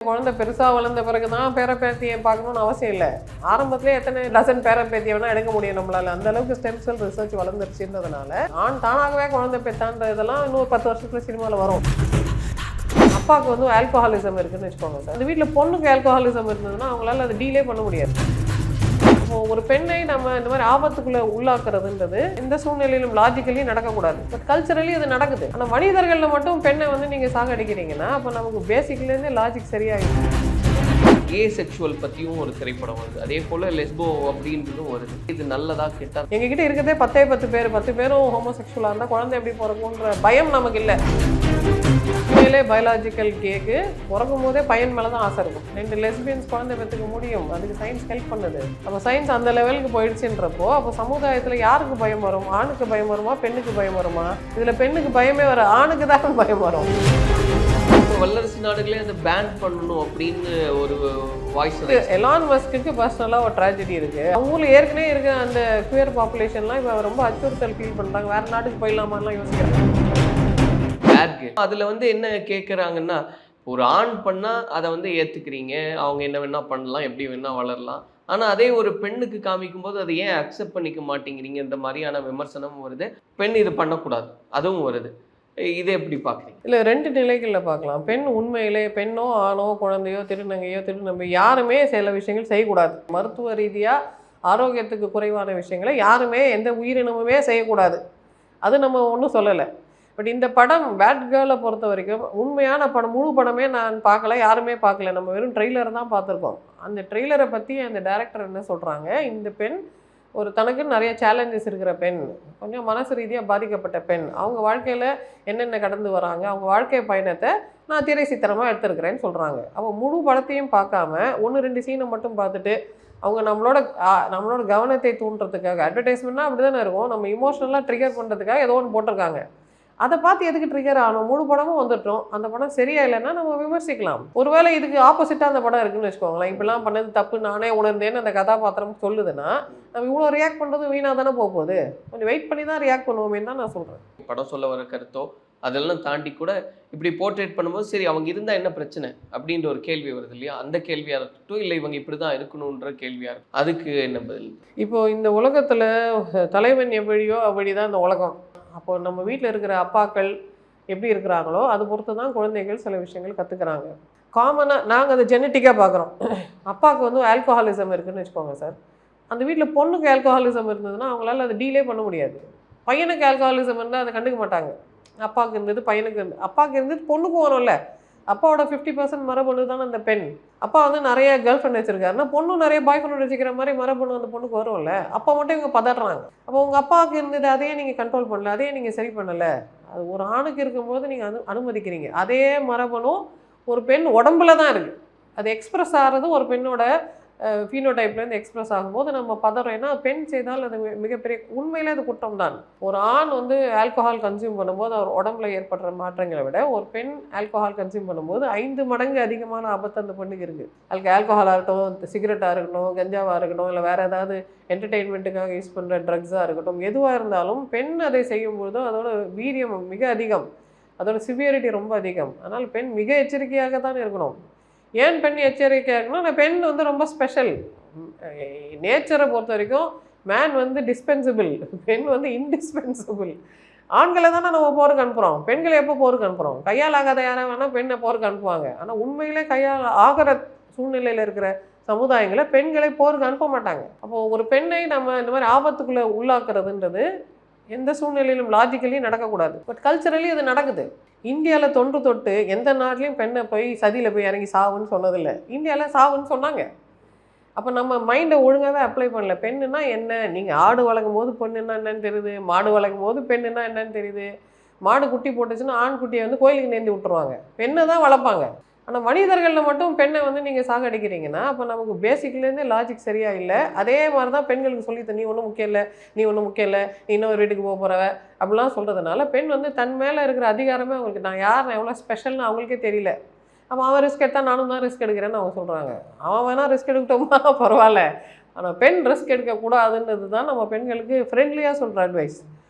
குழந்தை பெருசா வளர்ந்த பிறகு தான் பேரப்பேத்தியை பார்க்கணும்னு அவசியம் இல்லை. ஆரம்பத்திலே எத்தனை டசன் பேரப்பேத்தியை வேணா எடுக்க முடியும் நம்மளால. அந்த அளவுக்கு ஸ்டெம் செல் ரிசர்ச் வளர்ந்துருச்சுன்றதுனால ஆண் தானாகவே குழந்தை பெற்றான்ற இதெல்லாம் இன்னும் 10 வருஷத்துல சினிமாவில் வரும். அப்பாவுக்கு வந்து ஆல்கஹாலிசம் இருக்குன்னு வச்சுக்கோங்க சார். அந்த வீட்டில் பொண்ணுக்கு ஆல்கஹாலிசம் இருந்ததுன்னா அவங்களால அதை டீலே பண்ண முடியாது. ஒரு பெண்ணை நம்ம இந்த மாதிரி ஆபத்துக்குள்ள உள்ளாக்குறதுன்றது எந்த சூழ்நிலையிலும் லாஜிக்கலி நடக்கக்கூடாது. பட் கல்ச்சரலி அது நடக்குது. ஆனால் மனிதர்கள்ல மட்டும் பெண்ணை வந்து நீங்க சாகடிக்கிறீங்கன்னா அப்போ நமக்கு பேசிக்லேருந்தே லாஜிக் சரியாயிடும். கே செக்ஷுவல் பற்றியும் ஒரு திரைப்படம் வருது, அதே போல் லெஸ்போ அப்படின்றதும் வருது. இது நல்லதா கெட்டா? எங்ககிட்ட இருக்கிறதே 10 பேர் 10 பேரும் ஹோமோசெக்சுவலாக இருந்தால் குழந்தை எப்படி பிறக்கும்ன்ற பயம் நமக்கு இல்லை. உண்மையிலே பயாலஜிக்கல் கேக்கு பிறக்கும் போதே பையன் மேலே தான் ஆசை இருக்கும். 2 லெஸ்பியன்ஸ் குழந்தை பெற்றுக்க முடியும். அதுக்கு சயின்ஸ் ஹெல்ப் பண்ணுது. அப்போ சயின்ஸ் அந்த லெவலுக்கு போயிடுச்சுன்றப்போ அப்போ சமுதாயத்தில் யாருக்கு பயம் வரும்? ஆணுக்கு பயம் வருமா, பெண்ணுக்கு பயம் வருமா? இதில் பெண்ணுக்கு பயமே வர, ஆணுக்கு தான் பயம் வரும். வல்லரசு நாடுகளே அதை பேன் பண்ணணும் அப்படின்னு ஒரு வாய்ஸ். எலான் மஸ்க்கு பர்சனலாக ஒரு ட்ராஜடி இருக்குது. அவங்க ஊரில் ஏற்கனவே இருக்கிற அந்த குயர் பாப்புலேஷன்லாம் இப்போ ரொம்ப அச்சுறுத்தல் ஃபீல் பண்ணுறாங்க. வேறு நாட்டுக்கு போயிடலாமான்லாம் யோசிக்கிறாங்க. அதில் வந்து என்ன கேட்குறாங்கன்னா, ஒரு ஆண் பண்ணால் அதை வந்து ஏற்றுக்கிறீங்க, அவங்க என்ன வேணால் பண்ணலாம், எப்படி வேணால் வளரலாம். ஆனால் அதே ஒரு பெண்ணுக்கு காமிக்கும் போது அதை ஏன் அக்செப்ட் பண்ணிக்க மாட்டேங்கிறீங்க, இந்த மாதிரியான விமர்சனமும் வருது. பெண் இது பண்ணக்கூடாது அதுவும் வருது. இதை எப்படி பார்க்குறீங்க? இல்லை, 2 நிலைகளில் பார்க்கலாம். பெண் உண்மையிலே பெண்ணோ ஆணோ குழந்தையோ திருநங்கையோ திருநம்பி யாருமே சில விஷயங்கள் செய்யக்கூடாது. மருத்துவ ரீதியாக ஆரோக்கியத்துக்கு குறைவான விஷயங்களை யாருமே எந்த உயிரினமுமே செய்யக்கூடாது. அது நம்ம ஒன்றும் சொல்லலை. பட் இந்த படம் பேட் கேர்ளை பொறுத்த வரைக்கும் உண்மையான படம், முழு படமே நான் பார்க்கல, யாருமே பார்க்கல. நம்ம வெறும் ட்ரெய்லர் தான் பார்த்துருக்கோம். அந்த ட்ரெய்லரை பற்றி அந்த டைரக்டர் என்ன சொல்கிறாங்க, இந்த பெண் ஒரு தனக்குன்னு நிறைய சேலஞ்சஸ் இருக்கிற பெண், கொஞ்சம் மனசு ரீதியாக பாதிக்கப்பட்ட பெண், அவங்க வாழ்க்கையில் என்னென்ன கடந்து வராங்க, அவங்க வாழ்க்கை பயணத்தை நான் திரை சித்திரமாக எடுத்துருக்கிறேன்னு சொல்கிறாங்க. அப்போ முழு படத்தையும் பார்க்காம 1-2 சீனை மட்டும் பார்த்துட்டு அவங்க நம்மளோட கவனத்தை தூண்டுறதுக்காக, அட்வர்டைஸ்மெண்ட்னா அப்படி தானே இருக்கும், நம்ம இமோஷனலாக ட்ரிகர் பண்ணுறதுக்காக ஏதோ ஒன்று போட்டிருக்காங்க. அதை பார்த்து எதுக்கு ட்ரிகர் ஆகணும்? முழு படமும் வந்துட்டோம். அந்த படம் சரியா இல்லைன்னா நம்ம விமர்சிக்கலாம். ஒருவேளை இதுக்கு ஆப்போசிட்டாக அந்த படம் இருக்குன்னு வச்சுக்கோங்களேன். இப்படிலாம் பண்ணது தப்பு நானே உணர்ந்தேன்னு அந்த கதாபாத்திரம் சொல்லுதுன்னா நம்ம இவ்வளோ ரியாக்ட் பண்ணுறது வீணாக தானே போகுது. கொஞ்சம் வெயிட் பண்ணி தான் ரியாக்ட் பண்ணுவோமே தான் நான் சொல்கிறேன். படம் சொல்ல வர கருத்தோ அதெல்லாம் தாண்டி கூட இப்படி போர்ட்ரேட் பண்ணும்போது சரி அவங்க இருந்தால் என்ன பிரச்சனை அப்படின்ற ஒரு கேள்வி வருது இல்லையா? அந்த கேள்வியாக இருக்கட்டும், இல்லை இவங்க இப்படி தான் இருக்கணுன்ற கேள்வியாக இருக்கும். அதுக்கு என்ன பதில்? இப்போது இந்த உலகத்தில் தலைவன் எப்படியோ அப்படி தான் இந்த உலகம். அப்போ நம்ம வீட்டில் இருக்கிற அப்பாக்கள் எப்படி இருக்கிறாங்களோ அது பொறுத்து தான் குழந்தைகள் சில விஷயங்கள் கற்றுக்குறாங்க. காமனாக நாங்கள் அதை ஜெனட்டிக்காக பார்க்குறோம். அப்பாவுக்கு வந்து ஆல்கஹாலிசம் இருக்குதுன்னு வச்சுக்கோங்க சார். அந்த வீட்டில் பொண்ணுக்கு ஆல்கஹாலிசம் இருந்ததுன்னா அவங்களால அதை டீலே பண்ண முடியாது. பையனுக்கு ஆல்கஹாலிசம் இருந்தால் அதை கண்டுக்க மாட்டாங்க. அப்பாவுக்கு இருந்தது பையனுக்கு இருந்தது, அப்பாவுக்கு இருந்தது பொண்ணுக்கும் வரும்ல. அப்பாவோட 50% மரபணு தானே அந்த பெண். அப்பா வந்து நிறைய கேர்ள் ஃப்ரெண்ட் வச்சிருக்காருன்னா பொண்ணும் நிறைய பாய் ஃப்ரெண்ட் வச்சுக்கிற மாதிரி மரபணு அந்த பொண்ணுக்கு வரும்ல. அப்பா மட்டும் இவங்க பதறாங்க. அப்போ உங்கள் அப்பாவுக்கு இருந்தது அதையே நீங்கள் கண்ட்ரோல் பண்ணல, அதையே நீங்கள் சரி பண்ணலை. அது ஒரு ஆணுக்கு இருக்கும்போது நீங்கள் அனுமதிக்கிறீங்க. அதே மரபணு ஒரு பெண் உடம்புல தான் இருக்குது. அது எக்ஸ்பிரஸ் ஆகிறது ஒரு பெண்ணோட ஃபீனோடைப்லேருந்து எக்ஸ்பிரஸ் ஆகும்போது நம்ம பதறோம். ஏன்னா பெண் செய்தால் அது மிகப்பெரிய உண்மையிலே அது குற்றம் தான். ஒரு ஆண் வந்து ஆல்கஹால் கன்சியூம் பண்ணும்போது அவர் உடம்புல ஏற்படுற மாற்றங்களை விட ஒரு பெண் ஆல்கஹால் கன்சியூம் பண்ணும்போது 5 மடங்கு அதிகமான ஆபத்து அந்த பெண்ணுக்கு இருக்குது. அதுக்கு ஆல்கஹாலாக இருக்கட்டும், சிகரெட்டாக இருக்கட்டும், கஞ்சாவாக இருக்கட்டும், இல்லை வேறு ஏதாவது என்டர்டெயின்மெண்ட்டுக்காக யூஸ் பண்ணுற ட்ரக்ஸாக இருக்கட்டும், எதுவாக இருந்தாலும் பெண் அதை செய்யும்போது அதோட வீரியம் மிக அதிகம், அதோட சிவியரிட்டி ரொம்ப அதிகம். அதனால் பெண் மிக எச்சரிக்கையாக தான் இருக்கணும். ஏன் பெண் எச்சரிக்கையாக இருக்கணும்? நான் பெண் வந்து ரொம்ப ஸ்பெஷல். நேச்சரை பொறுத்த வரைக்கும் மேன் வந்து டிஸ்பென்சிபிள், பெண் வந்து இன்டிஸ்பென்சிபிள். ஆண்களை தானே நம்ம போருக்கு அனுப்புகிறோம், பெண்களை எப்போ போருக்கு அனுப்புகிறோம்? கையால் ஆகாத யாரை வேணால் பெண்ணை போருக்கு அனுப்புவாங்க. ஆனால் உண்மையிலே கையால் ஆகிற சூழ்நிலையில் இருக்கிற சமுதாயங்களை பெண்களை போருக்கு அனுப்ப மாட்டாங்க. அப்போது ஒரு பெண்ணை நம்ம இந்த மாதிரி ஆபத்துக்குள்ளே உள்ளாக்குறதுன்றது எந்த சூழ்நிலையிலும் லாஜிக்கலி நடக்கக்கூடாது. பட் கல்ச்சரலி அது நடக்குது. இந்தியாவில் தொட்டு எந்த நாட்டிலையும் பெண்ணை போய் சதியில் போய் இறங்கி சாவுன்னு சொன்னதில்லை. இந்தியாவில் சாவுன்னு சொன்னாங்க. அப்போ நம்ம மைண்டை ஒழுங்காகவே அப்ளை பண்ணல. பெண்ணுன்னா என்ன? நீங்கள் ஆடு வளர்க்கும் போது பெண்ணுன்னா என்னன்னு தெரியுது, மாடு வளர்க்கும் போது பெண்ணுன்னா என்னன்னு தெரியுது. மாடு குட்டி போட்டுச்சுன்னா ஆண் குட்டியை வந்து கோயிலுக்கு நேர்ந்து விட்டுருவாங்க, பெண்ணை தான் வளர்ப்பாங்க. ஆனால் மனிதர்களில் மட்டும் பெண்ணை வந்து நீங்கள் சாகடிக்கிறீங்கன்னா அப்போ நமக்கு பேசிக்லேருந்தே லாஜிக் சரியாக இல்லை. அதே மாதிரி தான் பெண்களுக்கு சொல்லித்த, நீ ஒன்றும் முக்கியம் இல்லை, நீ ஒன்றும் முக்கியம் இல்லை, நீ இன்னொரு வீட்டுக்கு போக போகிறவ அப்படிலாம் சொல்கிறதுனால பெண் வந்து தன் மேலே இருக்கிற அதிகாரமே அவங்களுக்கு, நான் யார், நான் எவ்வளோ ஸ்பெஷல்னு அவங்களுக்கே தெரியல. அப்போ அவன் ரிஸ்க் எடுத்தால் நானும் தான் ரிஸ்க் எடுக்கிறேன்னு அவங்க சொல்கிறாங்க. அவன் வேணால் ரிஸ்க் எடுக்கட்டோமா, பரவாயில்ல. ஆனால் பெண் ரிஸ்க் எடுக்கக்கூடாதுன்றது தான் நம்ம பெண்களுக்கு ஃப்ரெண்ட்லியாக சொல்கிற அட்வைஸ்.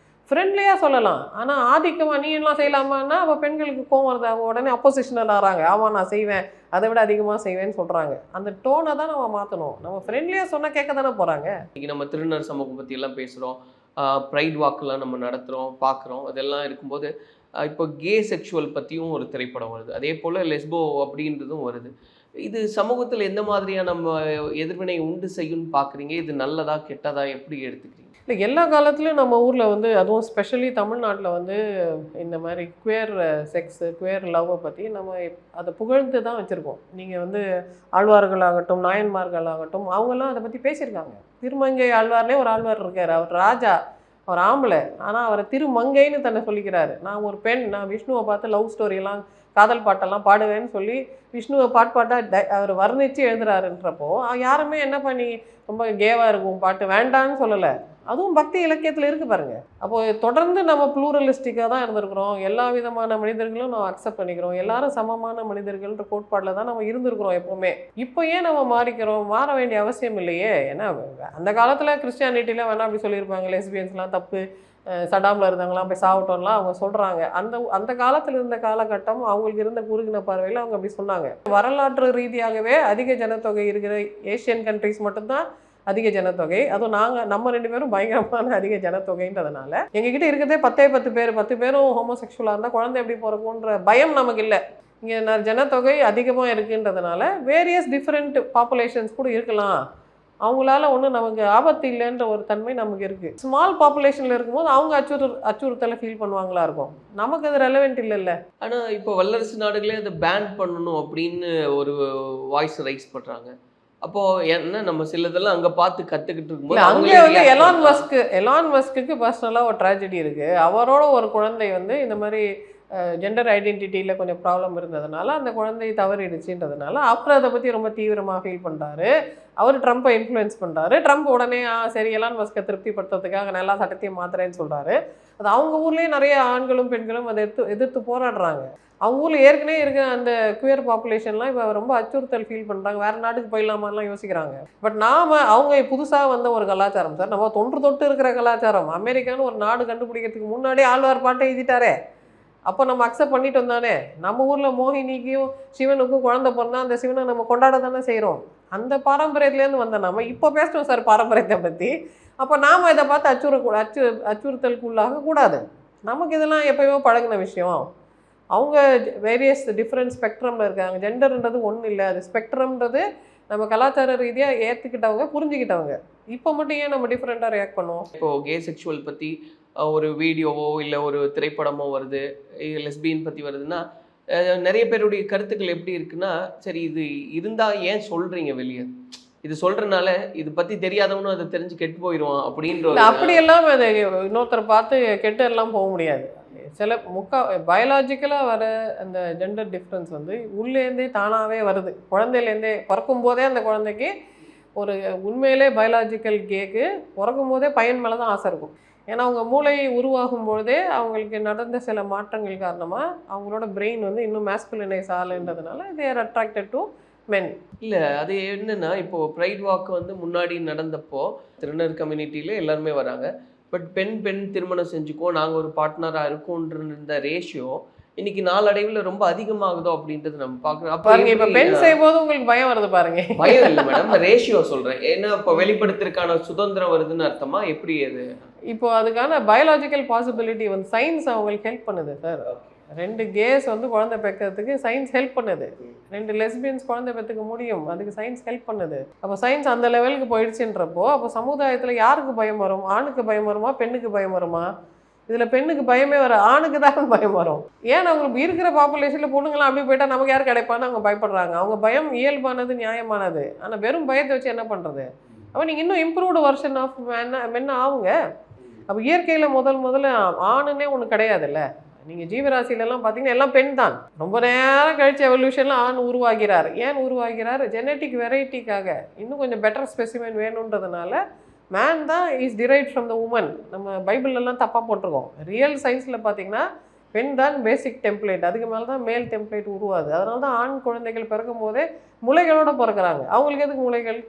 ஃப்ரெண்ட்லியாக சொல்லலாம். ஆனால் ஆதிக்கமாக நீ எல்லாம் செய்யலாமான்னா அப்போ பெண்களுக்கு கோவம் வருது. அவங்க உடனே அப்போசிஷனல் ஆகிறாங்க. ஆமாம் நான் செய்வேன், அதை விட அதிகமாக செய்வேன்னு சொல்கிறாங்க. அந்த டோனை தான் நம்ம மாற்றணும். நம்ம ஃப்ரெண்ட்லியாக சொன்னால் கேட்க தானே போகிறாங்க. இன்னைக்கு நம்ம திருநர் சமூகம் பற்றி எல்லாம் பேசுகிறோம், ப்ரைட் வாக்கெல்லாம் நம்ம நடத்துகிறோம், பார்க்குறோம். அதெல்லாம் இருக்கும்போது இப்போ கே செக்ஷுவல் பற்றியும் ஒரு திரைப்படம் வருது, அதே போல் லெஸ்போ அப்படின்றதும் வருது. இது சமூகத்தில் எந்த மாதிரியான நம்ம எதிர்வினை உண்டு செய்யும்னு பார்க்குறீங்க? இது நல்லதா கெட்டதா எப்படி எடுத்துக்கிறீங்க? இல்லை, எல்லா காலத்துலேயும் நம்ம ஊரில் வந்து அதுவும் ஸ்பெஷலி தமிழ்நாட்டில் வந்து இந்த மாதிரி குவேர் செக்ஸு, குவேர் லவ்வை பற்றி நம்ம அதை புகழ்ந்து தான் வச்சுருக்கோம். நீங்கள் வந்து ஆழ்வார்களாகட்டும், நாயன்மார்களாகட்டும், அவங்கெல்லாம் அதை பற்றி பேசியிருக்காங்க. திருமங்கை ஆழ்வார்லேயே ஒரு ஆழ்வார் இருக்கார், அவர் ராஜா, அவர் ஆம்பளை, ஆனால் அவரை திருமங்கைன்னு தன்னை சொல்லிக்கிறாரு. நான் ஒரு பெண், நான் விஷ்ணுவை பார்த்து லவ் ஸ்டோரியெல்லாம் காதல் பாட்டெல்லாம் பாடுவேன்னு சொல்லி விஷ்ணுவை பாட்டாக அவர் வர்ணித்து எழுதுறாருன்றப்போ யாருமே என்ன பண்ணி ரொம்ப கேவாக இருக்கும் பாட்டு வேண்டான்னு சொல்லலை. அதுவும் பக்தி இலக்கியத்தில் இருக்குது பாருங்க. அப்போது தொடர்ந்து நம்ம ப்ளூரலிஸ்டிக்காக தான் இருந்திருக்கிறோம். எல்லா விதமான மனிதர்களும் நம்ம அக்செப்ட் பண்ணிக்கிறோம். எல்லாரும் சமமான மனிதர்கள்ன்ற கோட்பாடில் தான் நம்ம இருந்திருக்கிறோம் எப்போவுமே. இப்போ ஏன் நம்ம மாறிக்கிறோம்? மாற வேண்டிய அவசியம் இல்லையே. ஏன்னா அந்த காலத்தில் கிறிஸ்டியானிட்டியில் வேணா அப்படி சொல்லியிருப்பாங்க, லெஸ்பியன்ஸ்லாம் தப்பு, சடாமில் இருந்தாங்களாம் போய் சாப்பிட்டோம்லாம் அவங்க சொல்கிறாங்க. அந்த காலத்தில் இருந்த காலகட்டம் அவங்களுக்கு இருந்த குறுகின பார்வையில் அவங்க அப்படி சொன்னாங்க. வரலாற்று ரீதியாகவே அதிக ஜனத்தொகை இருக்கிற ஏஷியன் கண்ட்ரிஸ் மட்டும்தான் அதிக ஜனத்தொகை. அதுவும் நம்ம 2 பேரும் பயங்கரமான அதிக ஜனத்தொகைன்றதுனால எங்ககிட்ட இருக்கிறதே 10 பேர், 10 பேரும் ஹோமோசெக்சுவலாக இருந்தால் குழந்தை எப்படி பிறக்குன்ற பயம் நமக்கு இல்லை. இங்கே ஜனத்தொகை அதிகமாக இருக்குன்றதுனால வேரியஸ் டிஃப்ரெண்ட் பாப்புலேஷன்ஸ் கூட இருக்கலாம், அவங்களால ஒன்றும் நமக்கு ஆபத்து இல்லைன்ற ஒரு தன்மை நமக்கு இருக்குது. ஸ்மால் பாப்புலேஷனில் இருக்கும்போது அவங்க அச்சுறுத்தலை ஃபீல் பண்ணுவாங்களா இருக்கும். நமக்கு அது ரெலவெண்ட் இல்லைல்ல. ஆனால் இப்போ வல்லரசு நாடுகளே அதை பேன் பண்ணணும் அப்படின்னு ஒரு வாய்ஸ் ரைஸ் பண்ணுறாங்க. அப்போ என்ன நம்ம சிலதெல்லாம் அங்கே பார்த்து கற்றுக்கிட்டு இருக்கும்போது அங்கே வந்து எலான் மஸ்க்கு பர்சனலாக ஒரு ட்ராஜடி இருக்குது. அவரோட ஒரு குழந்தை வந்து இந்த மாதிரி ஜெண்டர் ஐடென்டிட்டியில் கொஞ்சம் ப்ராப்ளம் இருந்ததுனால அந்த குழந்தை தவறிடுச்சுன்றதுனால அப்புறம் அதை பற்றி ரொம்ப தீவிரமாக ஃபீல் பண்ணுறாரு. அவர் ட்ரம்ப்பை இன்ஃப்ளூயன்ஸ் பண்ணுறாரு. ட்ரம்ப் உடனே சரி எலான் மஸ்கை திருப்திப்படுத்துறதுக்காக நான் எல்லா சட்டத்தையும் மாத்துறேன்னு சொல்கிறாரு. அது அவங்க ஊர்லேயே நிறைய ஆண்களும் பெண்களும் அதை எதிர்த்து போராடுறாங்க. அவங்க ஊரில் ஏற்கனவே இருக்கிற அந்த குயர் பாப்புலேஷன்லாம் இப்போ ரொம்ப அச்சுறுத்தல் ஃபீல் பண்ணுறாங்க. வேறு நாட்டுக்கு போயிடலாமான்லாம் யோசிக்கிறாங்க. பட் அவங்க புதுசாக வந்த ஒரு கலாச்சாரம் சார், நம்ம தொன்று இருக்கிற கலாச்சாரம். அமெரிக்கான்னு ஒரு நாடு கண்டுபிடிக்கிறதுக்கு முன்னாடியே ஆழ்வார் பாட்டை எழுதிட்டாரே, அப்போ நம்ம அக்செப்ட் பண்ணிட்டு வந்தானே. நம்ம ஊரில் மோகினிக்கும் சிவனுக்கும் குழந்தை பிறந்தா அந்த சிவனை நம்ம கொண்டாட தானே செய்கிறோம். அந்த பாரம்பரியத்துலேருந்து வந்த நம்ம இப்போ பேசுகிறோம் சார் பாரம்பரியத்தை பற்றி. அப்போ நாம் இதை பார்த்து அச்சுறுத்தலுக்குள்ளாக கூடாது. நமக்கு இதெல்லாம் எப்போயோ பழகின விஷயம். அவங்க வேரியஸ் டிஃப்ரெண்ட் ஸ்பெக்ட்ரமில் இருக்காங்க. ஜெண்டர்ன்றது ஒன்றும் இல்லை, அது ஸ்பெக்ட்ரம்ன்றது நம்ம கலாச்சார ரீதியாக ஏற்றுக்கிட்டவங்க, புரிஞ்சுக்கிட்டவங்க. இப்போ மட்டும் ஏன் நம்ம டிஃப்ரெண்ட்டாக ரியாக்ட் பண்ணுவோம்? இப்போது கே செக்ஷுவல் பற்றி ஒரு வீடியோவோ இல்லை ஒரு திரைப்படமோ வருது, லெஸ்பியன் பற்றி வருதுன்னா நிறைய பேருடைய கருத்துக்கள் எப்படி இருக்குன்னா, சரி இது இருந்தால் ஏன் சொல்கிறீங்க வெளியே, இது சொல்கிறனால இது பற்றி தெரியாதவனும் அதை தெரிஞ்சு கெட்டு போயிடுவான் அப்படின்ற. அப்படியெல்லாம் அதை இன்னொருத்தரை பார்த்து கெட்டு எல்லாம் போக முடியாது. சில பயாலஜிக்கலாக வர அந்த ஜெண்டர் டிஃப்ரென்ஸ் வந்து உள்ளேருந்தே தானாகவே வருது. குழந்தையிலேருந்தே பிறக்கும் போதே அந்த குழந்தைக்கு ஒரு உண்மையிலே பயாலஜிக்கல் கேக்கு பிறக்கும் போதே பையன் மேலே தான் ஆசை இருக்கும். ஏன்னா அவங்க மூளை உருவாகும் பொழுதே அவங்களுக்கு நடந்த சில மாற்றங்கள் காரணமாக அவங்களோட பிரெயின் வந்து இன்னும் மேஸ்குலினைஸ் ஆகலைன்றதுனால they are attracted to men. இல்லை அது என்னென்னா, இப்போது ப்ரைட் வாக் வந்து முன்னாடி நடந்தப்போ திருநர் கம்யூனிட்டியில் எல்லாருமே வராங்க. பட் பெண் திருமணம் செஞ்சுக்கோ, நாங்கள் ஒரு பார்ட்னராக இருக்கோன்ற இந்த ரேஷியோ இன்னைக்கு நாளடைவில் ரொம்ப அதிகமாகுதோ அப்படின்றது நம்ம பார்க்குறோம். அப்போ இப்போ பெண் செய்யும்போது உங்களுக்கு பயம் வருது பாருங்க. பயம் இல்லை மேடம், ரேஷியோ சொல்கிறேன். ஏன்னா இப்போ வெளிப்படுத்துறதுக்கான சுதந்திரம் வருதுன்னு அர்த்தமா? எப்படி அது? இப்போ அதுக்கான பயாலஜிக்கல் பாசிபிலிட்டி வந்து சயின்ஸ் அவங்களுக்கு ஹெல்ப் பண்ணுது சார். 2 கேஸ் வந்து குழந்தை பெக்கிறதுக்கு சயின்ஸ் ஹெல்ப் பண்ணுது. 2 லெஸ்பியன்ஸ் குழந்தை பெற்றுக்க முடியும், அதுக்கு சயின்ஸ் ஹெல்ப் பண்ணுது. அப்போ சயின்ஸ் அந்த லெவலுக்கு போயிடுச்சுன்றப்போ அப்போ சமுதாயத்தில் யாருக்கு பயம் வரும்? ஆணுக்கு பயம் வருமா, பெண்ணுக்கு பயம் வருமா? இதில் பெண்ணுக்கு பயமே வர, ஆணுக்கு தான் பயம் வரும். ஏன்னா அவங்களுக்கு இருக்கிற பாப்புலேஷனில் பொண்ணுங்களாம் அப்படி போயிட்டா நமக்கு யார் கிடைப்பான்னு அவங்க பயப்படுறாங்க. அவங்க பயம் இயல்பானது, நியாயமானது. ஆனால் வெறும் பயத்தை வச்சு என்ன பண்ணுறது? அப்போ நீங்கள் இன்னும் இம்ப்ரூவ்டு வெர்ஷன் ஆஃப் மென்ன ஆகுங்க. அப்போ இயற்கையில் முதல்ல ஆணுன்னே ஒன்று கிடையாதுல்ல. நீங்கள் ஜீவராசிலெல்லாம் பார்த்தீங்கன்னா எல்லாம் பெண் தான். ரொம்ப நேரம் கழிச்சு எவல்யூஷனில் ஆண் உருவாகிறார். ஏன் உருவாகிறார்? ஜெனட்டிக் வெரைட்டிக்காக, இன்னும் கொஞ்சம் பெட்டர் ஸ்பெசிமென் வேணுன்றதுனால மேன் தான் is derived from the woman. நம்ம பைபிள்லாம் தப்பாக போட்டிருக்கோம். ரியல் சயின்ஸில் பார்த்தீங்கன்னா பெண் தான் பேசிக் டெம்ப்ளேட், அதுக்கு மேலே தான் மேல் டெம்ப்ளேட் உருவாது. அதனால தான் ஆண் குழந்தைகள் பிறக்கும் போதே முளைகளோடு பிறக்கிறாங்க. அவங்களுக்கு எதுக்கு முளைகள்?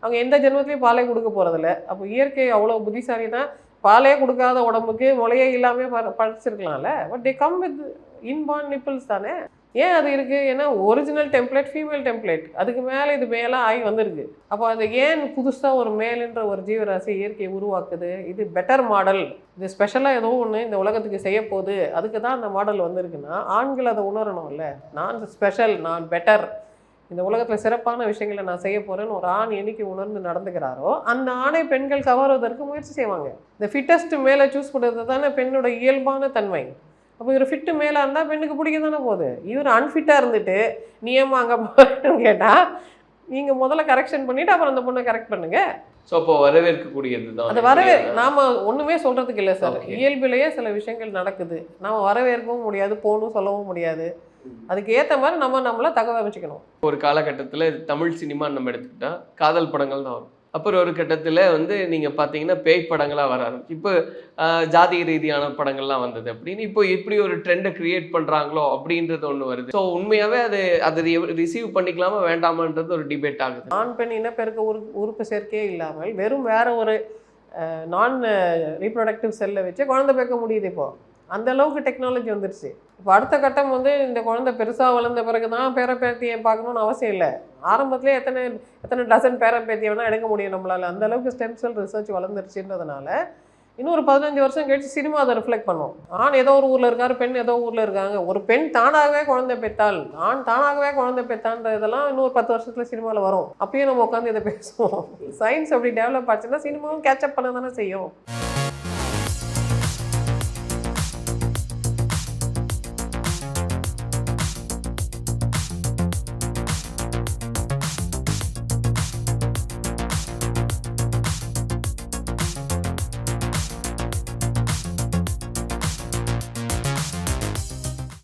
அவங்க எந்த ஜென்மத்திலையும் பாலை கொடுக்க போகிறதில்ல. அப்போ இயற்கை அவ்வளோ புத்திசாலினா பாலே கொடுக்காத உடம்புக்கு முளையே இல்லாமல் படிச்சிருக்கலாம்ல. But they come with inborn nipples தானே. ஏன் அது இருக்குது? ஏன்னா ஒரிஜினல் டெம்ப்ளேட் ஃபீமேல் டெம்ப்ளேட், அதுக்கு மேலே இது மேலே ஆகி வந்திருக்கு. அப்போ அது ஏன் புதுசாக ஒரு மேலுன்ற ஒரு ஜீவராசி இயற்கையை உருவாக்குது? இது பெட்டர் மாடல், இது ஸ்பெஷலாக ஏதோ ஒன்று இந்த உலகத்துக்கு செய்ய போகுது, அதுக்கு தான் அந்த மாடல் வந்திருக்குன்னா ஆண்கள் அதை உணரணும்ல. நான் ஸ்பெஷல், நான் பெட்டர், இந்த உலகத்தில் சிறப்பான விஷயங்களை நான் செய்ய போகிறேன்னு ஒரு ஆண் என்னைக்கு உணர்ந்து நடந்துக்கிறாரோ அந்த ஆணை பெண்கள் கவர்வதற்கு முயற்சி செய்வாங்க. இந்த ஃபிட்டஸ்ட் மேலே சூஸ் பண்ணுறது தானே பெண்ணோட இயல்பான தன்மை. அப்போ இவர் ஃபிட்டு மேலே இருந்தால் பெண்ணுக்கு பிடிக்க தானே போகுது. இவர் அன்ஃபிட்டாக இருந்துட்டு நீ ஏமா அங்கே போகிறேன்னு கேட்டால் நீங்கள் முதல்ல கரெக்ஷன் பண்ணிவிட்டு அப்புறம் அந்த பொண்ணை கரெக்ட் பண்ணுங்கள். ஸோ அப்போ வரவேற்கக்கூடியது தான் அது நாம் ஒன்றுமே சொல்கிறதுக்கு இல்லை சார். இயல்பிலேயே சில விஷயங்கள் நடக்குது, நாம் வரவேற்கவும் முடியாது, போகணும் சொல்லவும் முடியாது. அதுக்கு ஏற்ற மாதிரி நம்மளை தகவமைச்சிக்கணும். ஒரு காலகட்டத்தில் தமிழ் சினிமா நம்ம எடுத்துக்கிட்டால் காதல் படங்கள் தான் வரும். அப்புறம் ஒரு கட்டத்தில் வந்து நீங்கள் பார்த்தீங்கன்னா பேய் படங்களாக வர ஆரம்பிச்சு, இப்போ ஜாதி ரீதியான படங்கள்லாம் வந்தது அப்படின்னு இப்போ இப்படி ஒரு ட்ரெண்டை கிரியேட் பண்ணுறாங்களோ அப்படின்றது ஒன்று வருது. ஸோ உண்மையாகவே அது ரிசீவ் பண்ணிக்கலாமா வேண்டாமான்றது ஒரு டிபேட் ஆகுது. ஆண் பெண் இனப்பெருக்க உறுப்பு சேர்க்கையே இல்லாமல் வெறும் வேற ஒரு நான் ரீப்ரொடக்டிவ் செல்லை வச்சு குழந்தை பேக்க முடியுது. இப்போது அந்த அளவுக்கு டெக்னாலஜி வந்துருச்சு. இப்போ அடுத்த கட்டம் வந்து இந்த குழந்தை பெருசாக வளர்ந்த பிறகு தான் பேரப்பேத்தியை பார்க்கணுன்னு அவசியம் இல்லை. ஆரம்பத்திலே எத்தனை டசன் பேரப்பேத்தியை வேணால் எடுக்க முடியும் நம்மளால். அந்த அளவுக்கு ஸ்டெம் செல் ரிசர்ச் வளர்ந்துருச்சுன்றதுனால இன்னும் ஒரு 15 வருஷம் கழிச்சு சினிமா அதை ரிஃப்ளெக்ட் பண்ணும். ஆண் ஏதோ ஒரு ஊரில் இருக்கார், பெண் ஏதோ ஊரில் இருக்காங்க. ஒரு பெண் தானாகவே குழந்தை பெற்றால், ஆண் தானாகவே குழந்தை பெற்றான்ற இதெல்லாம் இன்னும் ஒரு 10 வருஷத்தில் சினிமாவில் வரும். அப்பயும் நம்ம உட்காந்து இதை பேசுவோம். சயின்ஸ் அப்படி டெவலப் ஆச்சுன்னா சினிமாவும் கேட்சப் பண்ண தானே செய்யும்.